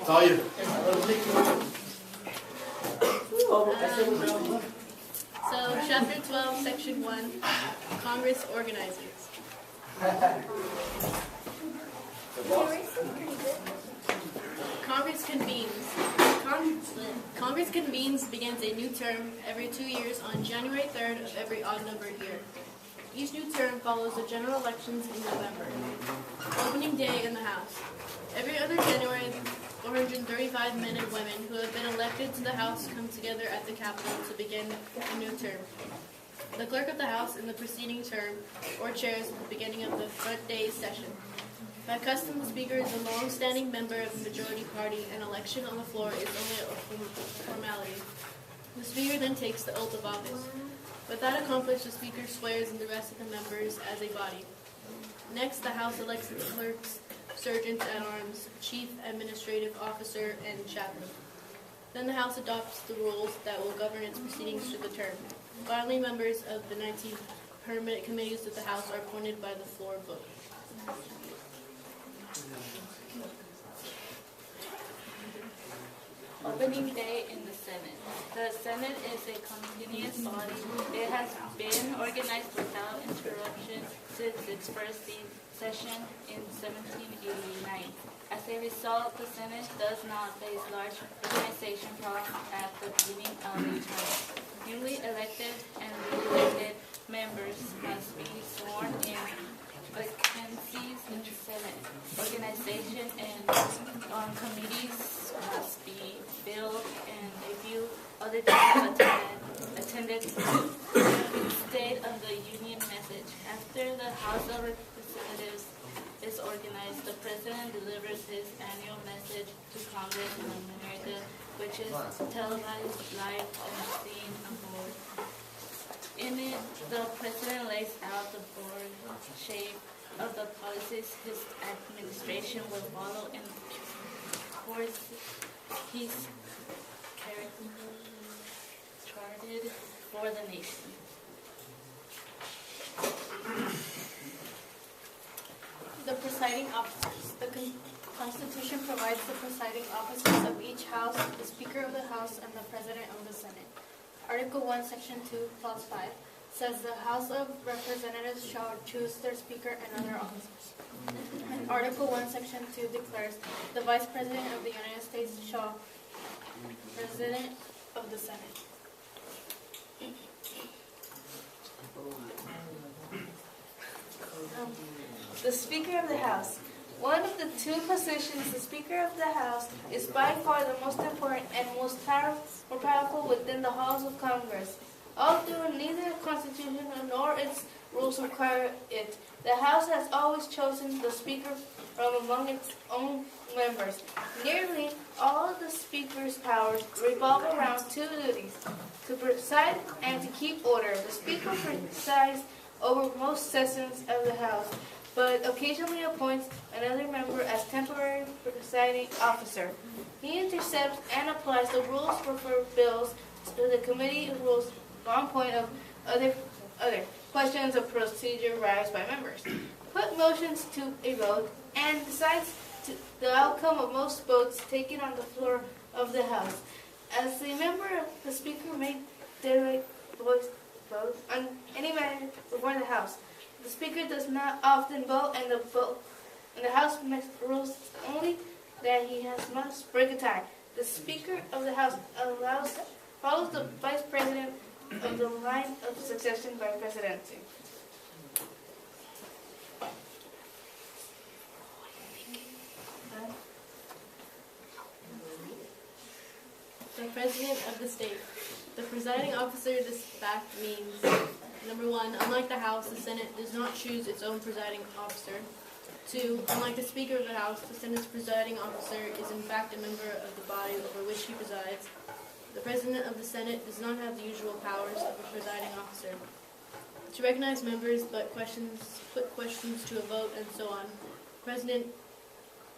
all you. So, Chapter 12, Section 1, Congress Organizers. Congress convenes begins a new term every 2 years on January 3rd of every odd-numbered year. Each new term follows the general elections in November. Opening day in the House. Every other January, 435 men and women who have been elected to the House come together at the Capitol to begin a new term. The clerk of the House in the preceding term, or chairs at the beginning of the front day session. By custom, the Speaker is a long-standing member of the majority party, and election on the floor is only a formality. The Speaker then takes the oath of office. With that accomplished, the Speaker swears in the rest of the members as a body. Next, the House elects its clerks, sergeants-at-arms, chief administrative officer, and chaplain. Then the House adopts the rules that will govern its proceedings through the term. Finally, members of the 19 permanent committees of the House are appointed by the floor vote. Opening day in the Senate. The Senate is a continuous body. It has been organized without interruption since its first session in 1789. As a result, the Senate does not face large organization problems at the beginning of the term. Newly elected and re-elected members must be sworn in. Vacancies in the Senate organization and on committees must be filled, and a few other things attended to the State of the Union message. After the House of Representatives is organized, the President delivers his annual message to Congress in America, which is televised live and seen abroad. In it, the President lays out the broad shape of the policies his administration will follow and course he's charted for the nation. The presiding officers. The Constitution provides the presiding officers of each House, the Speaker of the House, and the President of the Senate. Article 1, Section 2, Clause 5 says the House of Representatives shall choose their Speaker and other officers. And Article 1, Section 2 declares the Vice President of the United States shall President of the Senate. The Speaker of the House. One of the two positions, the Speaker of the House, is by far the most important and most powerful within the halls of Congress. Although neither the Constitution nor its rules require it, the House has always chosen the Speaker from among its own members. Nearly all of the Speaker's powers revolve around two duties: to preside and to keep order. The Speaker presides over most sessions of the House, but occasionally appoints another member as temporary presiding officer. He intercepts and applies the rules for bills to the committee rules on point of other questions of procedure raised by members. Put motions to a vote and decides the outcome of most votes taken on the floor of the House. As a member, the Speaker may direct voice vote on any matter before the House. The Speaker does not often vote, and the House makes rules only that he must break a tie. The Speaker of the House follows the Vice President of the line of succession by presidency. The President of the State. The presiding officer. This fact means, number 1, unlike the House, the Senate does not choose its own presiding officer. 2, unlike the Speaker of the House, the Senate's presiding officer is in fact a member of the body over which he presides. The President of the Senate does not have the usual powers of a presiding officer to recognize members, but put questions to a vote, and so on. President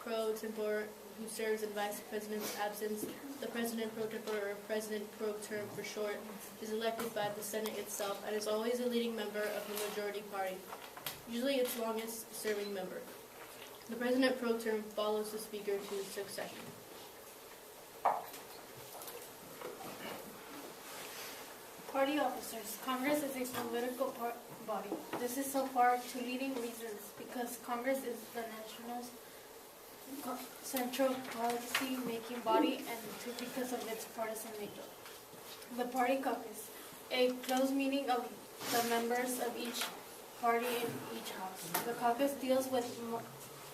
pro tempore, who serves in Vice President's absence, the President pro tempore, or President pro term for short, is elected by the Senate itself and is always a leading member of the majority party, usually its longest serving member. The President pro term follows the Speaker to succession. Party officers. Congress is a political body. This is so far two leading reasons, because Congress is the nation's central policy-making body, and two, because of its partisan makeup. The Party Caucus, a closed meeting of the members of each party in each house. The caucus deals with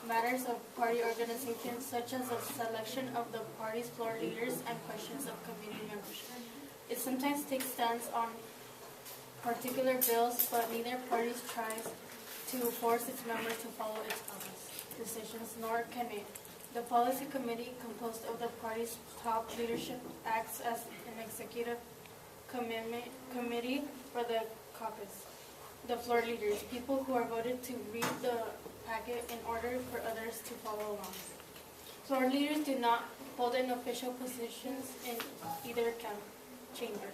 matters of party organization, such as the selection of the party's floor leaders and questions of committee membership. It sometimes takes stands on particular bills, but neither party tries to force its members to follow its caucus decisions, nor can it. The policy committee, composed of the party's top leadership, acts as an executive committee for the caucus. The floor leaders, people who are voted to read the packet in order for others to follow along. Floor leaders do not hold an official positions in either chamber.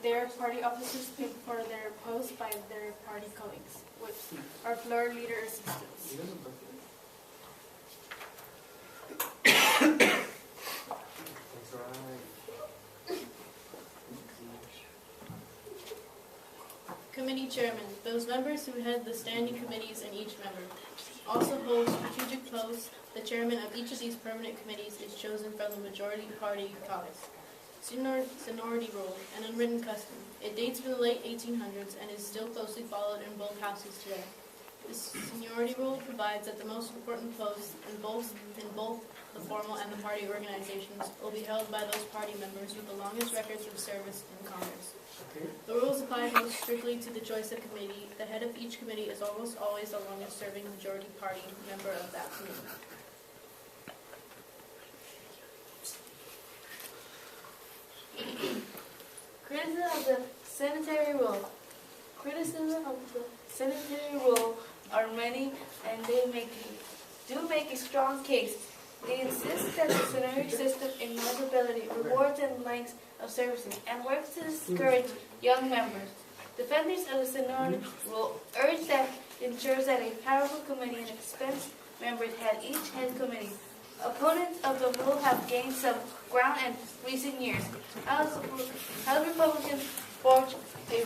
They are party officers paid for their posts by their party colleagues, which are floor leader assistants. Committee chairman, those members who head the standing committees in each member. Also holds strategic posts. The chairman of each of these permanent committees is chosen from the majority party caucus. Seniority rule, an unwritten custom. It dates from the late 1800s and is still closely followed in both houses today. The seniority rule provides that the most important posts in both the formal and the party organizations will be held by those party members with the longest records of service in Congress. The rules apply most strictly to the choice of committee. The head of each committee is almost always the longest serving majority party member of that committee. Criticism of the sanitary rule. Criticism of the sanitary rule are many, and they do make a strong case. They insist that the sanitary system ignores ability, rewards, and lengths of services, and works to discourage young members. Defenders of the seniority rule urge that it ensures that a powerful committee and expense members head each head committee. Opponents of the rule have gained some ground in recent years. House Republicans forged a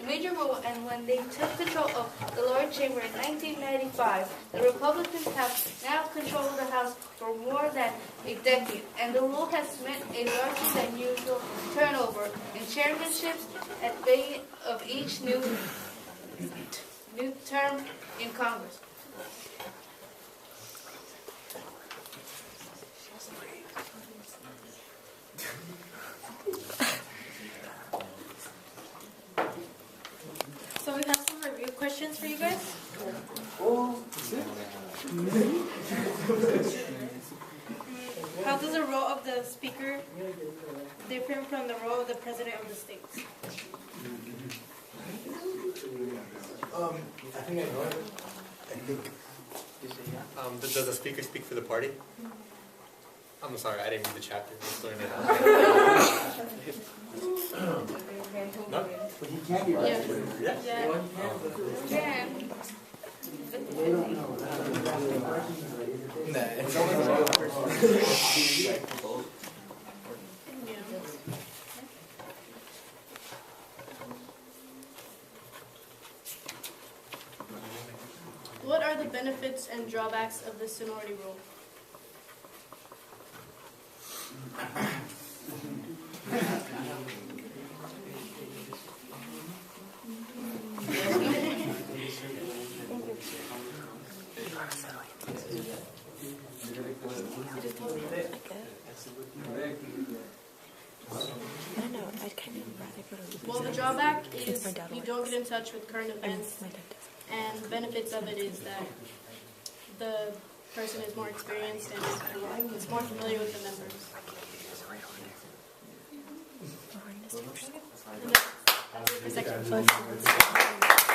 major rule, and when they took control of the lower chamber in 1995, the Republicans have now controlled the House for more than a decade, and the rule has meant a larger than usual turnover in chairmanships at the beginning of each new term in Congress. So we have some review questions for you guys. How does the role of the speaker differ from the role of the president of the states? I think I know it. I think. Does the speaker speak for the party? I'm sorry, I didn't read the chapter. Just learned it. No? But he can be right. Yeah. Yeah. Nah, it's only one person. What are the benefits and drawbacks of the seniority rule? Well, the drawback is you don't get in touch with current events, and the benefits of it is that the person is more experienced and is more familiar with the members. And that's it for second.